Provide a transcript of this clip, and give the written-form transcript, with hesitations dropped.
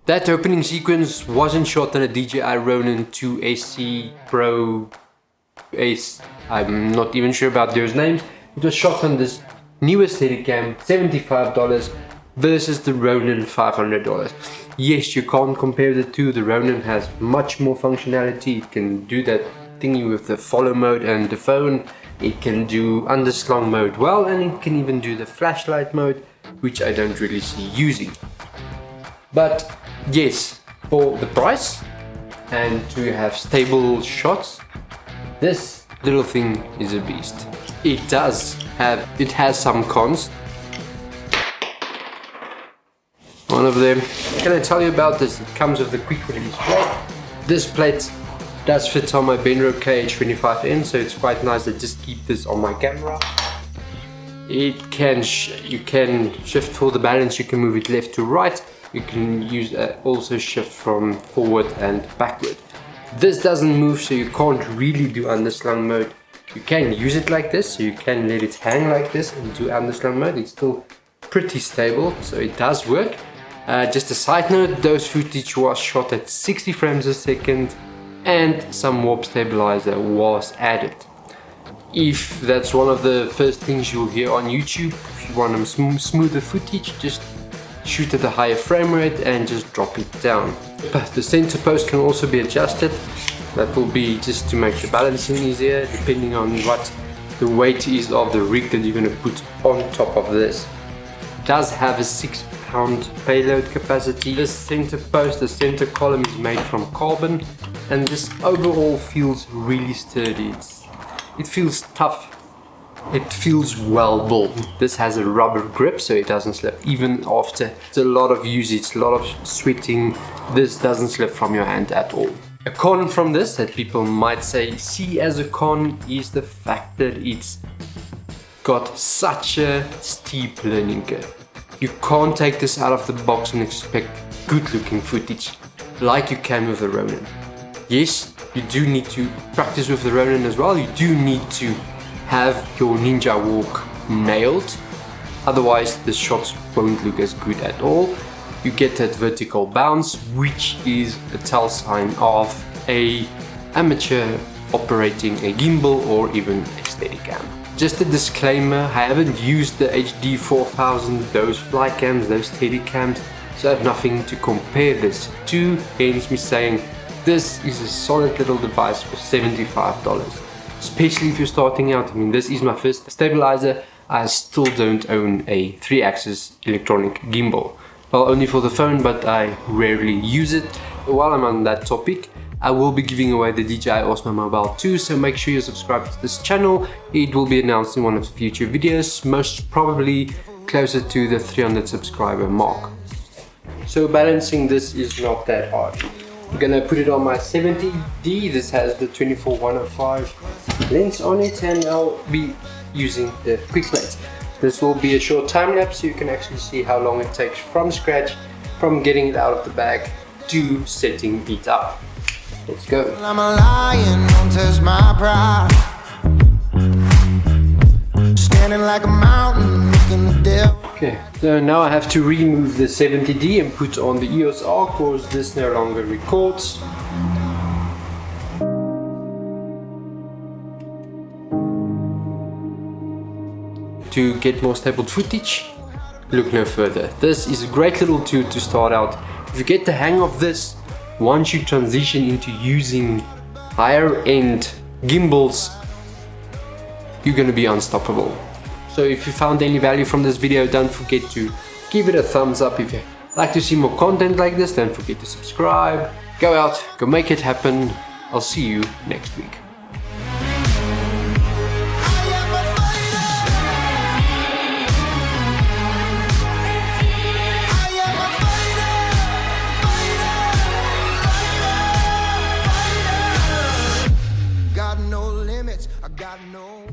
That opening sequence wasn't shot on a DJI Ronin 2 SC Pro Ace. I'm not even sure about those names. It was shot on this Neewer Steadicam, $75 versus the Ronin $500. Yes, you can't compare the two. The Ronin has much more functionality. It can do that thingy with the follow mode and the phone. It can do underslung mode well, and it can even do the flashlight mode, which I don't really see using. But yes, for the price and to have stable shots, this little thing is a beast. It has some cons. One of them, can I tell you about this? It comes with the quick release plate. This plate does fit on my Benro KH25N, so it's quite nice to just keep this on my camera. You can shift for the balance, you can move it left to right. You can use also shift from forward and backward. This doesn't move, so you can't really do underslung mode. You can use it like this, so you can let it hang like this and do underslung mode. It's still pretty stable, so it does work. Just a side note, those footage was shot at 60 frames a second and some warp stabilizer was added. If that's one of the first things you'll hear on YouTube, if you want a smoother footage, just shoot at a higher frame rate and just drop it down. But the center post can also be adjusted. That will be just to make the balancing easier, depending on what the weight is of the rig that you're going to put on top of this. It does have a 6-pound payload capacity. This center post, the center column is made from carbon, and this overall feels really sturdy. It feels tough. It feels well built. This has a rubber grip, so it doesn't slip even after it's a lot of usage, a lot of sweating. This doesn't slip from your hand at all. A con from this that people might see as a con is the fact that it's got such a steep learning curve. You can't take this out of the box and expect good looking footage like you can with the Ronin. Yes, you do need to practice with the Ronin as well. You do need to have your ninja walk nailed, otherwise the shots won't look as good at all. You get that vertical bounce, which is a tell sign of a amateur operating a gimbal or even a Steadicam. Just a disclaimer, I haven't used the HD 4000, those flycams, those Steadicams, so I have nothing to compare this to, hence me saying this is a solid little device for $75. Especially if you're starting out. I mean, this is my first stabilizer. I still don't own a 3-axis electronic gimbal. Well, only for the phone, but I rarely use it. While I'm on that topic, I will be giving away the DJI Osmo Mobile 2, so make sure you subscribe to this channel. It will be announced in one of the future videos, most probably closer to the 300 subscriber mark. So balancing this is not that hard. I'm gonna put it on my 70D. This has the 24-105 lens on it, and I'll be using the quick plate. This will be a short time lapse, so you can actually see how long it takes from scratch, from getting it out of the bag to setting it up. Let's go. I'm a lion, don't test my pride. Standing like a mountain, looking the devil. Okay, so now I have to remove the 70D and put on the EOS R, because this no longer records. To get more stable footage, look no further. This is a great little tool to start out. If you get the hang of this, once you transition into using higher end gimbals, you're gonna be unstoppable. So if you found any value from this video, don't forget to give it a thumbs up. If you like to see more content like this, don't forget to subscribe. Go out, go make it happen. I'll see you next week. I got no